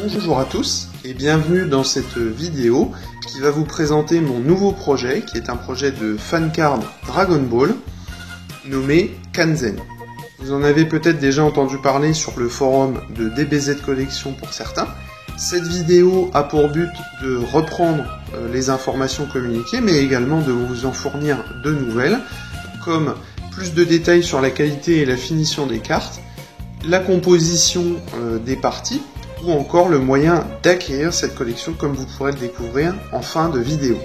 Bonjour à tous et bienvenue dans cette vidéo qui va vous présenter mon nouveau projet qui est un projet de fan card Dragon Ball nommé Kanzen. Vous en avez peut-être déjà entendu parler sur le forum de DBZ Collection pour certains. Cette vidéo a pour but de reprendre les informations communiquées mais également de vous en fournir de nouvelles comme plus de détails sur la qualité et la finition des cartes, la composition des parties ou encore le moyen d'acquérir cette collection comme vous pourrez le découvrir en fin de vidéo.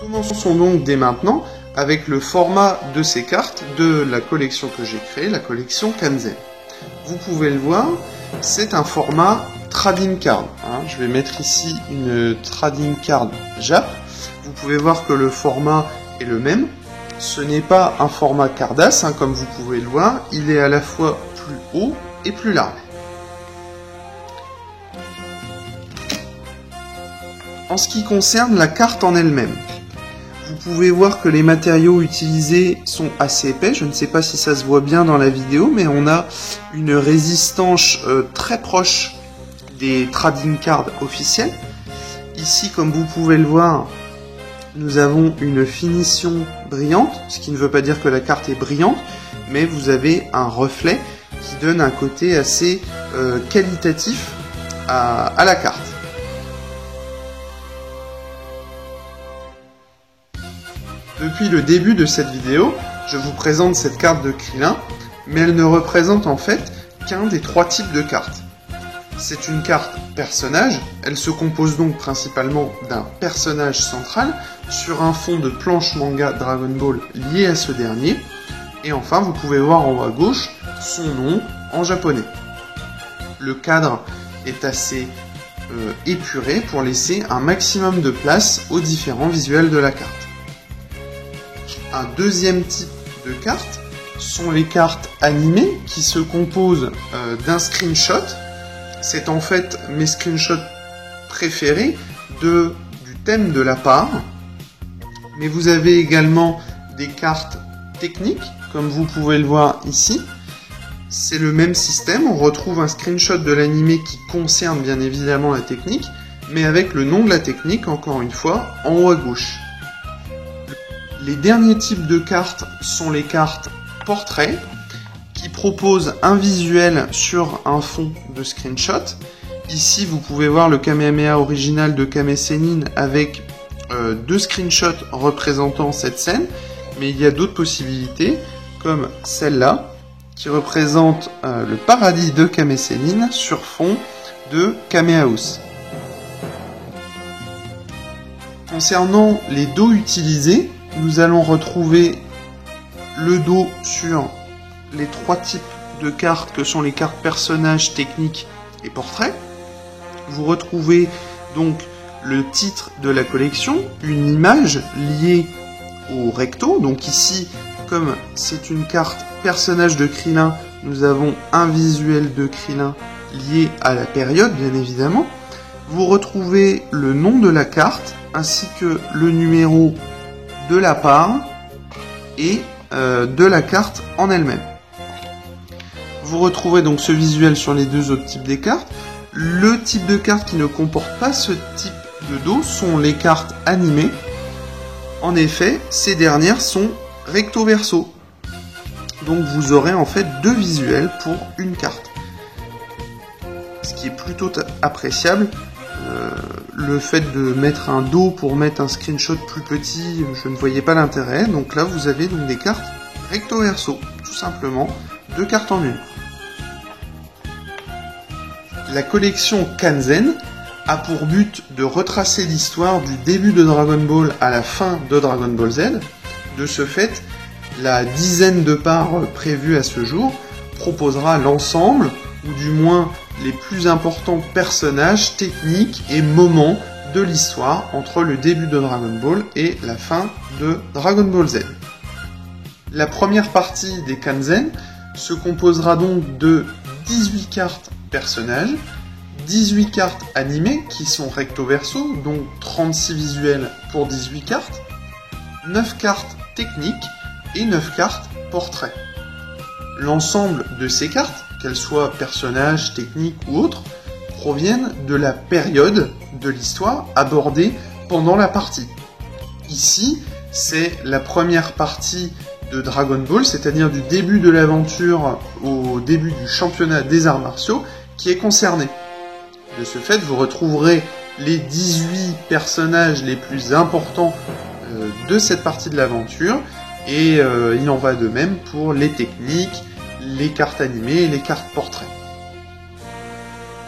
Commençons donc dès maintenant avec le format de ces cartes de la collection que j'ai créée, la collection Kanzen. Vous pouvez le voir, c'est un format trading card. Je vais mettre ici une trading card Jap. Vous pouvez voir que le format est le même. Ce n'est pas un format Cardass, comme vous pouvez le voir, il est à la fois plus haut et plus large. En ce qui concerne la carte en elle-même, vous pouvez voir que les matériaux utilisés sont assez épais. Je ne sais pas si ça se voit bien dans la vidéo, mais on a une résistance très proche des trading cards officiels. Ici, comme vous pouvez le voir, nous avons une finition brillante, ce qui ne veut pas dire que la carte est brillante, mais vous avez un reflet qui donne un côté assez qualitatif à la carte. Depuis le début de cette vidéo, je vous présente cette carte de Krillin, mais elle ne représente en fait qu'un des trois types de cartes. C'est une carte personnage, elle se compose donc principalement d'un personnage central sur un fond de planche manga Dragon Ball lié à ce dernier, et enfin vous pouvez voir en haut à gauche son nom en japonais. Le cadre est assez épuré pour laisser un maximum de place aux différents visuels de la carte. Un deuxième type de cartes sont les cartes animées qui se composent d'un screenshot. C'est en fait mes screenshots préférés du thème de la part. Mais vous avez également des cartes techniques, comme vous pouvez le voir ici. C'est le même système, on retrouve un screenshot de l'animé qui concerne bien évidemment la technique, mais avec le nom de la technique, encore une fois, en haut à gauche. Les derniers types de cartes sont les cartes portrait, qui proposent un visuel sur un fond de screenshot. Ici, vous pouvez voir le Kamehameha original de Kame Sennin avec deux screenshots représentant cette scène, mais il y a d'autres possibilités, comme celle-là, qui représente le paradis de Kame Sennin sur fond de Kamehameha. Concernant les dos utilisés, nous allons retrouver le dos sur les trois types de cartes que sont les cartes personnages, techniques et portraits. Vous retrouvez donc le titre de la collection, une image liée au recto. Donc ici, comme c'est une carte personnage de Krillin, nous avons un visuel de Krillin lié à la période, bien évidemment. Vous retrouvez le nom de la carte, ainsi que le numéro de la part et de la carte en elle-même. Vous retrouvez donc ce visuel sur les deux autres types des cartes. Le type de carte qui ne comporte pas ce type de dos sont les cartes animées. En effet, ces dernières sont recto verso. Donc vous aurez en fait deux visuels pour une carte. Ce qui est plutôt appréciable. Le fait de mettre un dos pour mettre un screenshot plus petit, je ne voyais pas l'intérêt. Donc là, vous avez donc des cartes recto verso, tout simplement, deux cartes en une. La collection Kanzen a pour but de retracer l'histoire du début de Dragon Ball à la fin de Dragon Ball Z. De ce fait, la dizaine de parts prévues à ce jour proposera l'ensemble, ou du moins les plus importants personnages, techniques et moments de l'histoire entre le début de Dragon Ball et la fin de Dragon Ball Z. La première partie des Kanzen se composera donc de 18 cartes personnages, 18 cartes animées qui sont recto verso, donc 36 visuels pour 18 cartes, 9 cartes techniques et 9 cartes portraits. L'ensemble de ces cartes qu'elles soient personnages, techniques ou autres, proviennent de la période de l'histoire abordée pendant la partie. Ici, c'est la première partie de Dragon Ball, c'est-à-dire du début de l'aventure au début du championnat des arts martiaux, qui est concernée. De ce fait, vous retrouverez les 18 personnages les plus importants de cette partie de l'aventure, et il en va de même pour les techniques, les cartes animées et les cartes portraits.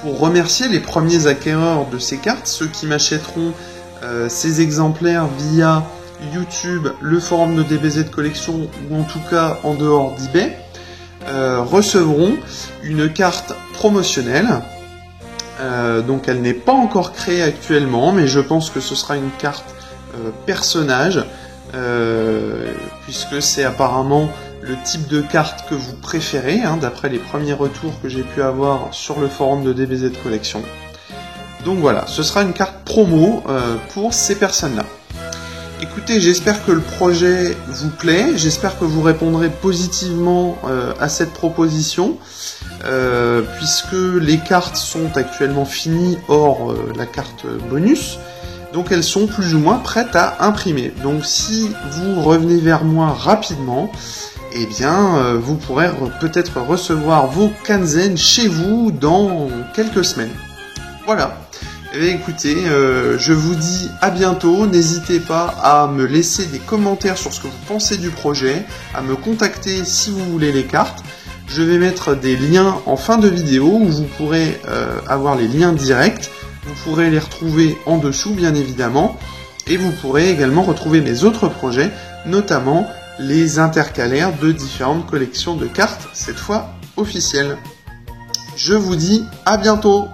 Pour remercier les premiers acquéreurs de ces cartes, ceux qui m'achèteront ces exemplaires via YouTube, le forum de DBZ Collection ou en tout cas en dehors d'eBay, recevront une carte promotionnelle. Donc elle n'est pas encore créée actuellement, mais je pense que ce sera une carte personnage, puisque c'est apparemment le type de carte que vous préférez, d'après les premiers retours que j'ai pu avoir sur le forum de DBZ Collection. Donc voilà, ce sera une carte promo pour ces personnes-là. Écoutez, j'espère que le projet vous plaît, j'espère que vous répondrez positivement à cette proposition, puisque les cartes sont actuellement finies, hors la carte bonus, donc elles sont plus ou moins prêtes à imprimer. Donc si vous revenez vers moi rapidement, eh bien vous pourrez peut-être recevoir vos Kanzen chez vous dans quelques semaines. Voilà. Eh bien, écoutez, je vous dis à bientôt, n'hésitez pas à me laisser des commentaires sur ce que vous pensez du projet, à me contacter si vous voulez les cartes. Je vais mettre des liens en fin de vidéo où vous pourrez avoir les liens directs, vous pourrez les retrouver en dessous bien évidemment, et vous pourrez également retrouver mes autres projets, notamment les intercalaires de différentes collections de cartes, cette fois officielles. Je vous dis à bientôt!